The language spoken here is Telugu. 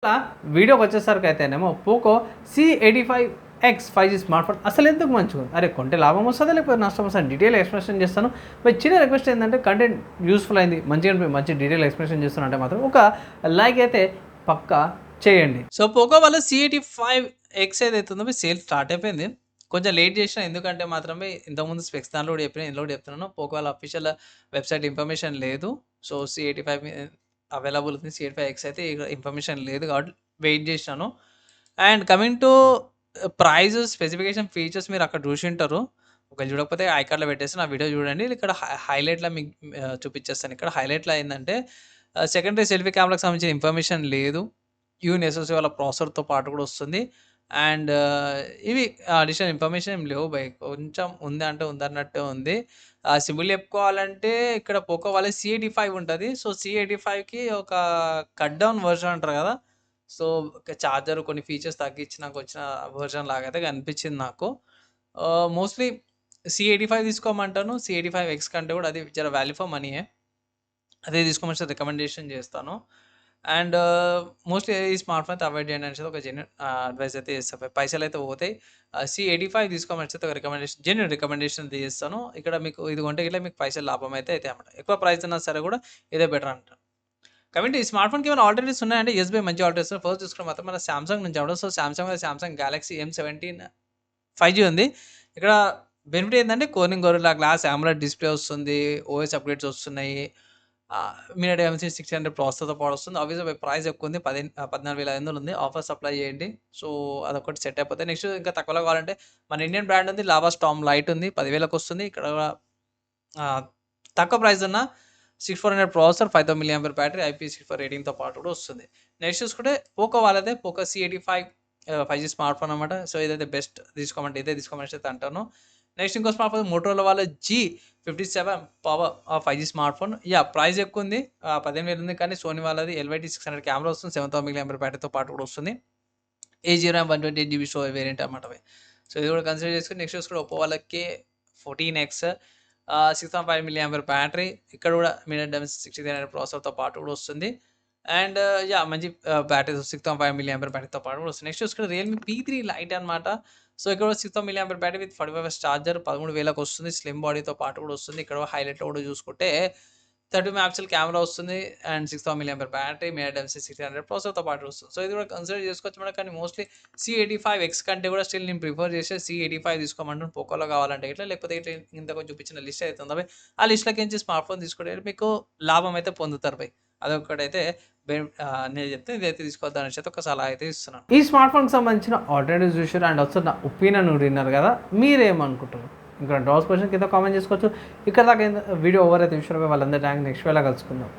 అలా వీడియోకి వచ్చేసరికి అయితేనేమో Poco C85X 5G smart phone అసలు ఎందుకు మంచిగా అరే కొంటే లాభం వస్తుందా లేకపోతే నష్టం వస్తుందా డీటెయిల్ ఎక్స్ప్లెనేషన్ చేస్తాను. బట్ చిన్న రిక్వెస్ట్ ఏంటంటే కంటెంట్ యూస్ఫుల్ అయింది మంచిగా మంచి డీటెయిల్ ఎక్స్ప్లెనేషన్ చేస్తున్నా అంటే మాత్రం ఒక లైక్ అయితే పక్కా చేయండి. సో పోకో వల్ల C85X ఏదైతే ఉందో సేల్ స్టార్ట్ అయిపోయింది. కొంచెం లేట్ చేసిన ఎందుకంటే మాత్రమే ఇంతకుముందు స్పెక్స్ దాంట్లో కూడా చెప్పిన ఇందులో కూడా చెప్తున్నాను. పోకో వాళ్ళ అఫీషియల్ వెబ్సైట్ ఇన్ఫర్మేషన్ లేదు. సో C85 అవైలబుల్ ఉంది. C85X అయితే ఇన్ఫర్మేషన్ లేదు కాబట్టి వెయిట్ చేసినాను. And coming to price, specification, features మీరు అక్కడ చూసి ఉంటారు. ఒకవేళ చూడకపోతే ఐ కార్డ్‌లో పెట్టేసి నా వీడియో చూడండి. ఇక్కడ హైలైట్‌లో మీకు చూపించేస్తాను. ఇక్కడ హైలైట్‌లో ఏందంటే సెకండరీ సెల్ఫీ కెమెరాకి సంబంధించిన ఇన్ఫర్మేషన్ లేదు. యూఎన్ఎస్ఓసి వాళ్ళ ప్రాసెసర్‌తో పాటు కూడా వస్తుంది. అండ్ ఇవి అడిషనల్ ఇన్ఫర్మేషన్ ఏమి లేవు బై. కొంచెం ఉంది అంటే ఉందన్నట్టే ఉంది. సింపుల్‌గా చెప్పుకోవాలంటే ఇక్కడ పోకో వాళ్ళది C85 ఉంటది. సో C85కి ఒక కట్ డౌన్ వెర్షన్ అంటారు కదా! సో చార్జర్ కొన్ని ఫీచర్స్ తగ్గించినాక వచ్చిన వెర్షన్ లాగైతే కనిపించింది నాకు. Mostly C85 తీసుకోమంటాను. C85X కంటే కూడా అది జర వాల్యూ ఫర్ మనీయే. అదే తీసుకోమని రికమెండేషన్ చేస్తాను. అండ్ మోస్ట్‌లీ ఈ స్మార్ట్ ఫోన్ అయితే అవాయిడ్ చేయండి అనేసి ఒక జెన్యూన్ అడ్వైస్ అయితే చేస్తా. పైసలైతే పోతాయి. C85 తీసుకోమని ఒక జెన్యూన్ రికమెండేషన్ చేస్తాను. ఇక్కడ మీకు ఇది కొంటే గిట్ల మీకు పైసలు లాభం అయితే అయితాయన్నమాట. ఎక్కువ ప్రైస్ ఉన్నా సరే కూడా ఇదే బెటర్ అంటాను. కాబట్టి ఈ స్మార్ట్ ఫోన్‌కి ఏమైనా ఆల్టర్‌నేటివ్స్ ఉన్నాయంటే యెస్ బై మంచి ఆల్టర్‌నేటివ్స్. ఫస్ట్ చూసుకుంటే మాత్రం మన సామ్సంగ్ నుంచి అవ్వడం. So Samsung Galaxy M17 5G ఉంది. ఇక్కడ బెనిఫిట్ ఏంటంటే కోర్నింగ్ గొరిల్లా గ్లాస్ AMOLED డిస్‌ప్లే వస్తుంది. ఓఎస్ అప్‌గ్రేడ్స్ వస్తున్నాయి. మీడియాటెక్ డైమెన్సిటీ 600 ప్రాసెసర్‌తో పాటు వస్తుంది. ఆబ్వియస్‌గా ప్రైస్ ఎక్కువ ఉంది. 14,500 ఉంది. ఆఫర్స్ అప్లై చేయండి. సో అదొకటి సెట్ అయిపోతాయి. నెక్స్ట్ ఇంకా తక్కువలో కావాలంటే మన ఇండియన్ బ్రాండ్ ఉంది. లావా స్టార్మ్ లైట్ ఉంది. 10,000కి వస్తుంది. ఇక్కడ తక్కువ ప్రైస్ ఉన్న 6400 ప్రాసెసర్, 5000 mAh బ్యాటరీ, IP64 రేటింగ్‌తో పాటు కూడా వస్తుంది. నెక్స్ట్ చూసుకుంటే పోకో వాళ్ళదే Poco C85 5G smart phone అనమాట. సో ఇదైతే బెస్ట్ తీసుకోమంటే ఇదే తీసుకోమని అయితే అంటాను. నెక్స్ట్ ఇంకో స్మార్ట్ ఫోన్ మోటరోలా వాళ్ళ G57 power 5G smart phone. Price ఎక్కువ ఉంది. 15,000 ఉంది. కానీ సోనీ వాళ్ళది LYT 600 కెమెరా వస్తుంది. 7000 mAh బ్యాటరీతో పాటు కూడా వస్తుంది. 8GB RAM 128GB storage variant అనమాట అవి. సో ఇది కూడా కన్సిడర్ చేసుకొని నెక్స్ట్ చూసుకుంటే ఒప్పో వాళ్ళ K14X 6.5 mAh బ్యాటరీ. ఇక్కడ కూడా మీడియాటెక్ డైమెన్సిటీ 6300 ప్రాసెసర్‌తో పాటు కూడా వస్తుంది. అండ్ మంచి బ్యాటరీ 6.5 mAh బ్యాటరీతో పాటు కూడా వస్తుంది. నెక్స్ట్ చూసుకుంటే రియల్‌మీ P3 లైట్ అనమాట. సో ఇక్కడ 6 mAh బ్యాటరీ విత్ 45 చార్జర్ 13,000కి వస్తుంది. స్లిమ్ బాడీతో పాటు కూడా వస్తుంది. ఇక్కడ హైలైట్‌లో కూడా చూసుకుంటే 30 మెగాపిక్సెల్ కెమెరా వస్తుంది. And 6,000 mAh battery, MediaTek Dimensity 6300 ప్రాసెసర్‌తో పాటు వస్తుంది. సో ఇది కూడా కన్సిడర్ చేసుకోవచ్చు మేడం. కానీ మోస్ట్‌లీ C85X కంటే కూడా స్టిల్ నేను ప్రిఫర్ చేసేది C85 తీసుకోమంటాను. పోకోలో కావాలంటే ఇట్లా లేకపోతే ఇట్లా ఇంతకు చూపించిన లిస్ట్ అయితే ఉందా భయ్, ఆ లిస్ట్‌లోకించి స్మార్ట్ ఫోన్ తీసుకుంటే మీకు లాభం అయితే పొందుతారు భయ్. అదొక్కటైతే నేను చెప్తే ఇదైతే తీసుకోవద్దు అనేసి ఒక సలహా అయితే ఇస్తున్నాను. ఈ స్మార్ట్ ఫోన్కి సంబంధించిన ఆల్టర్నేటివ్స్ చూసారు అండ్ వచ్చి నా ఒపీనియన్ విన్నారు కదా, మీరేమనుకుంటారు? ఇంకా డౌట్స్ క్వశ్చన్ కింద కామెంట్ చేసుకోవచ్చు. ఇక్కడ దాకా వీడియో ఓవర్ అయితే చూసారు వాళ్ళందరి ట్యాంక్ నెక్స్ట్ వేళ కలుసుకుందాం.